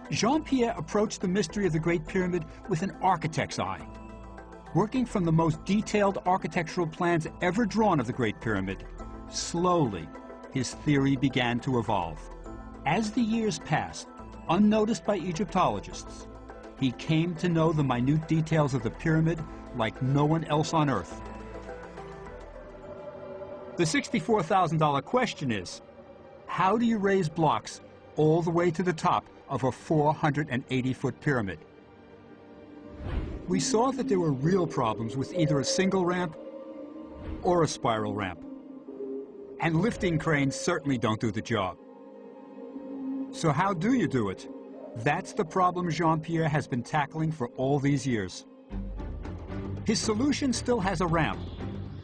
Jean-Pierre approached the mystery of the Great Pyramid with an architect's eye. Working from the most detailed architectural plans ever drawn of the Great Pyramid, slowly, his theory began to evolve. As the years passed, unnoticed by Egyptologists, he came to know the minute details of the pyramid like no one else on Earth. The $64,000 question is, how do you raise blocks all the way to the top of a 480-foot pyramid? We saw that there were real problems with either a single ramp or a spiral ramp. And lifting cranes certainly don't do the job. So how do you do it? That's the problem Jean-Pierre has been tackling for all these years. His solution still has a ramp,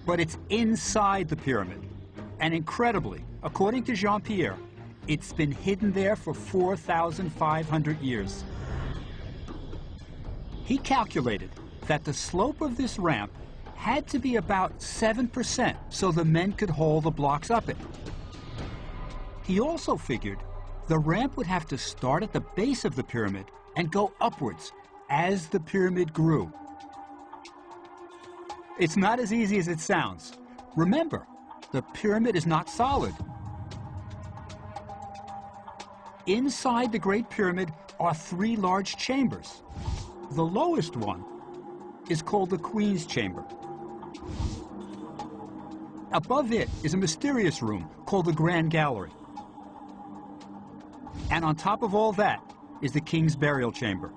but it's inside the pyramid. And incredibly, according to Jean-Pierre, it's been hidden there for 4,500 years. He calculated that the slope of this ramp had to be about 7% so the men could haul the blocks up it. He also figured the ramp would have to start at the base of the pyramid and go upwards as the pyramid grew. It's not as easy as it sounds. Remember, the pyramid is not solid. Inside the Great Pyramid are 3 large chambers. The lowest one is called the Queen's Chamber. Above it is a mysterious room called the Grand Gallery. And on top of all that is the King's Burial Chamber.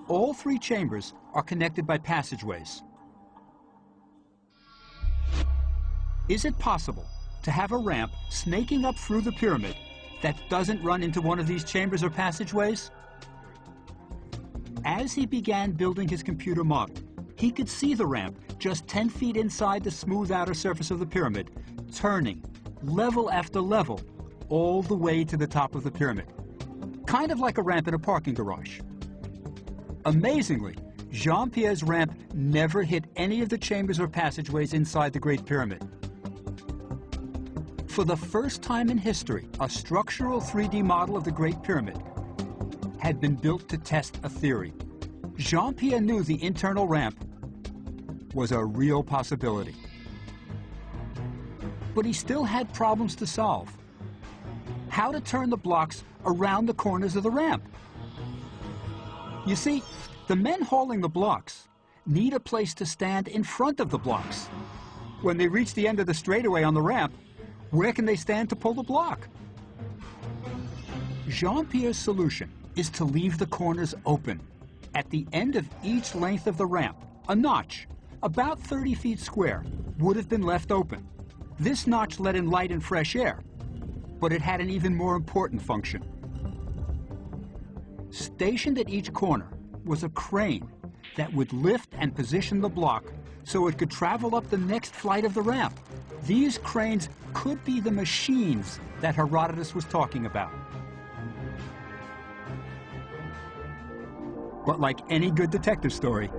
All 3 chambers are connected by passageways. Is it possible to have a ramp snaking up through the pyramid that doesn't run into one of these chambers or passageways? As he began building his computer model, he could see the ramp just 10 feet inside the smooth outer surface of the pyramid, turning level after level all the way to the top of the pyramid. Kind of like a ramp in a parking garage. Amazingly, Jean-Pierre's ramp never hit any of the chambers or passageways inside the Great Pyramid. For the first time in history, a structural 3D model of the Great Pyramid had been built to test a theory. Jean-Pierre knew the internal ramp was a real possibility. But he still had problems to solve. How to turn the blocks around the corners of the ramp? You see, the men hauling the blocks need a place to stand in front of the blocks. When they reach the end of the straightaway on the ramp, where can they stand to pull the block? Jean-Pierre's solution is to leave the corners open. At the end of each length of the ramp, a notch, about 30 feet square, would have been left open. This notch let in light and fresh air, but it had an even more important function. Stationed at each corner was a crane that would lift and position the block so it could travel up the next flight of the ramp. These cranes could be the machines that Herodotus was talking about. But like any good detective story,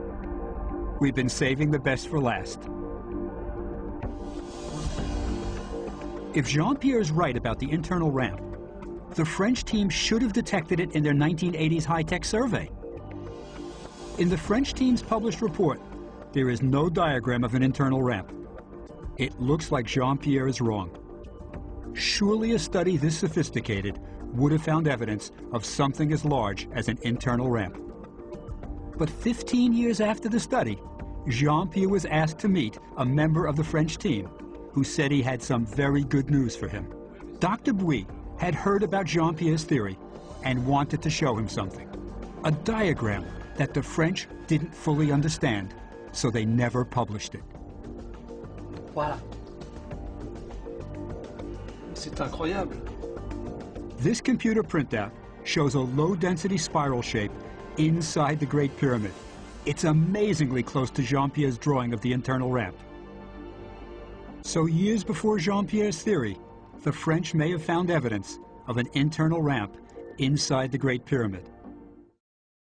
we've been saving the best for last. If Jean-Pierre is right about the internal ramp, the French team should have detected it in their 1980s high-tech survey. In the French team's published report, there is no diagram of an internal ramp. It looks like Jean-Pierre is wrong. Surely a study this sophisticated would have found evidence of something as large as an internal ramp. But 15 years after the study, Jean-Pierre was asked to meet a member of the French team who said he had some very good news for him. Dr. Bouy had heard about Jean-Pierre's theory and wanted to show him something. A diagram that the French didn't fully understand, so they never published it. Voilà. C'est incroyable. This computer printout shows a low-density spiral shape inside the Great Pyramid. It's amazingly close to Jean-Pierre's drawing of the internal ramp. So years before Jean-Pierre's theory, the French may have found evidence of an internal ramp inside the Great Pyramid.